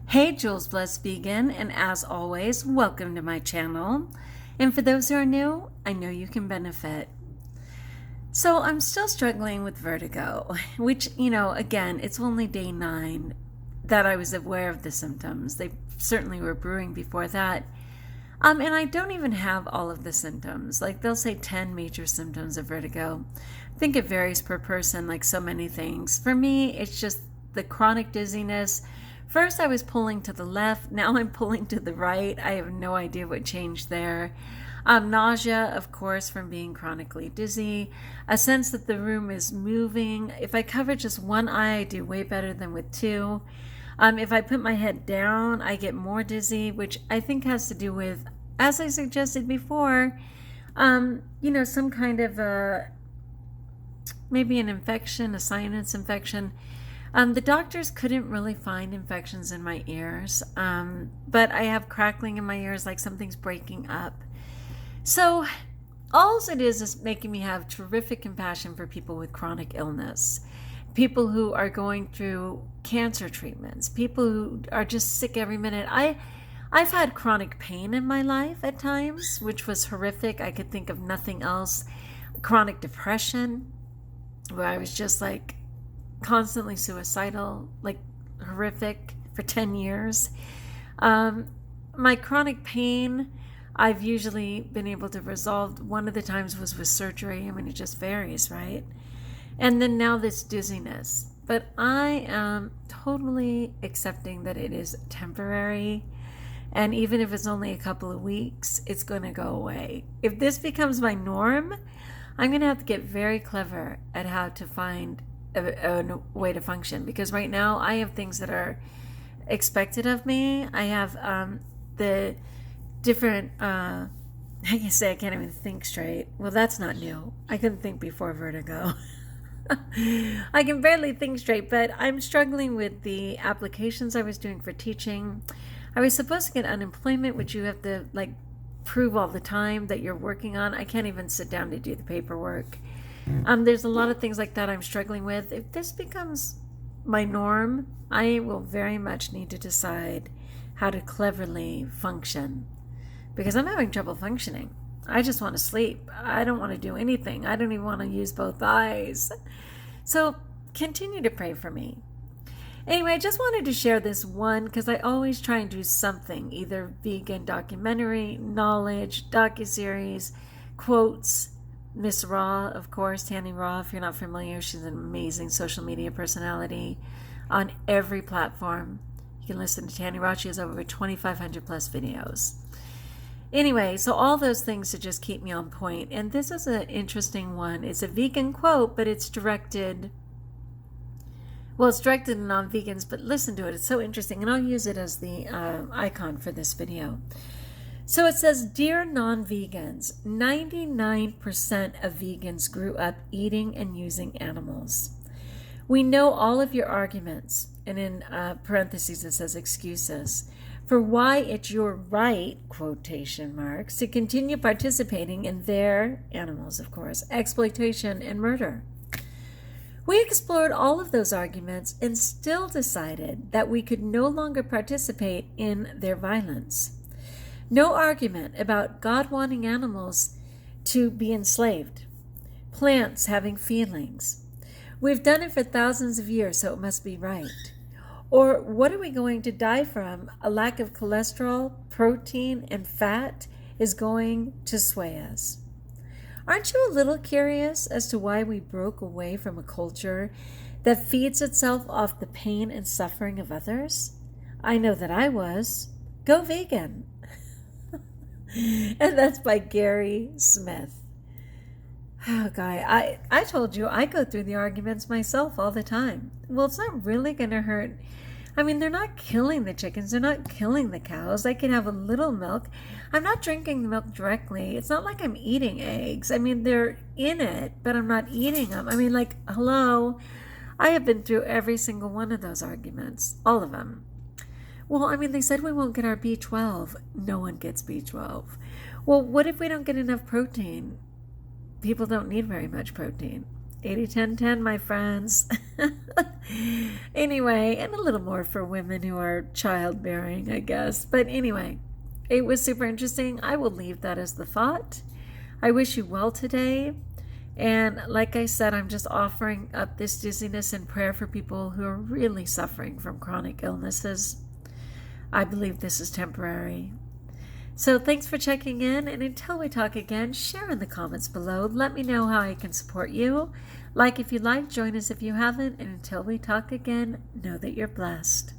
Hey Jules Blessed Vegan, and as always, welcome to my channel. And for those who are new, I know you can benefit. So I'm still struggling with vertigo, which, again, it's only day 9 that I was aware of the symptoms. They certainly were brewing before that. And I don't even have all of the symptoms. Like they'll say 10 major symptoms of vertigo. I think it varies per person, like so many things. For me, it's just the chronic dizziness. First, I was pulling to the left. Now I'm pulling to the right. I have no idea what changed there. Nausea, of course, from being chronically dizzy. A sense that the room is moving. If I cover just one eye, I do way better than with two. If I put my head down, I get more dizzy, which I think has to do with, as I suggested before, some kind of maybe an infection, a sinus infection. The doctors couldn't really find infections in my ears, but I have crackling in my ears like something's breaking up. So all it is making me have terrific compassion for people with chronic illness, people who are going through cancer treatments, people who are just sick every minute. I've had chronic pain in my life at times, which was horrific. I could think of nothing else. Chronic depression, where I was just like constantly suicidal, like horrific for 10 years. My chronic pain, I've usually been able to resolve. One of the times was with surgery. I mean, it just varies, right? And then now this dizziness. But I am totally accepting that it is temporary. And even if it's only a couple of weeks, it's going to go away. If this becomes my norm, I'm going to have to get very clever at how to find a way to function, because right now I have things that are expected of me. I have the different I can say I can't even think straight. Well, that's not new. I couldn't think before vertigo. I can barely think straight, but I'm struggling with the applications I was doing for teaching. I was supposed to get unemployment, which you have to prove all the time that you're working on. I can't even sit down to do the paperwork. There's a lot of things like that I'm struggling with. If this becomes my norm, I will very much need to decide how to cleverly function, because I'm having trouble functioning. I just want to sleep. I don't want to do anything. I don't even want to use both eyes. So continue to pray for me. Anyway, I just wanted to share this one because I always try and do something, either vegan documentary, knowledge, docuseries, quotes. Miss Raw, of course, Tanny Raw, if you're not familiar, she's an amazing social media personality on every platform. You can listen to Tanny Raw. She has over 2,500 plus videos. Anyway, so all those things to just keep me on point. And this is an interesting one. It's a vegan quote, but it's directed to non-vegans, but listen to it. It's so interesting. And I'll use it as the icon for this video. So it says, "Dear non-vegans, 99% of vegans grew up eating and using animals. We know all of your arguments," and in parentheses it says excuses, "for why it's your right," quotation marks, "to continue participating in their," animals of course, "exploitation and murder. We explored all of those arguments and still decided that we could no longer participate in their violence. No argument about God wanting animals to be enslaved, plants having feelings. We've done it for thousands of years, so it must be right. Or what are we going to die from? A lack of cholesterol, protein, and fat is going to sway us. Aren't you a little curious as to why we broke away from a culture that feeds itself off the pain and suffering of others? I know that I was. Go vegan." And that's by Gary Smith. Oh, guy, I told you I go through the arguments myself all the time. Well, it's not really going to hurt. I mean, they're not killing the chickens. They're not killing the cows. I can have a little milk. I'm not drinking the milk directly. It's not like I'm eating eggs. I mean, they're in it, but I'm not eating them. I mean, hello. I have been through every single one of those arguments, all of them. Well, I mean, they said we won't get our B12. No one gets B12. Well, what if we don't get enough protein? People don't need very much protein. 80-10-10, my friends. Anyway, and a little more for women who are childbearing, I guess. But anyway, it was super interesting. I will leave that as the thought. I wish you well today. And like I said, I'm just offering up this dizziness in prayer for people who are really suffering from chronic illnesses. I believe this is temporary. So thanks for checking in, and until we talk again, share in the comments below. Let me know how I can support you. Like if you like, join us if you haven't, and until we talk again, know that you're blessed.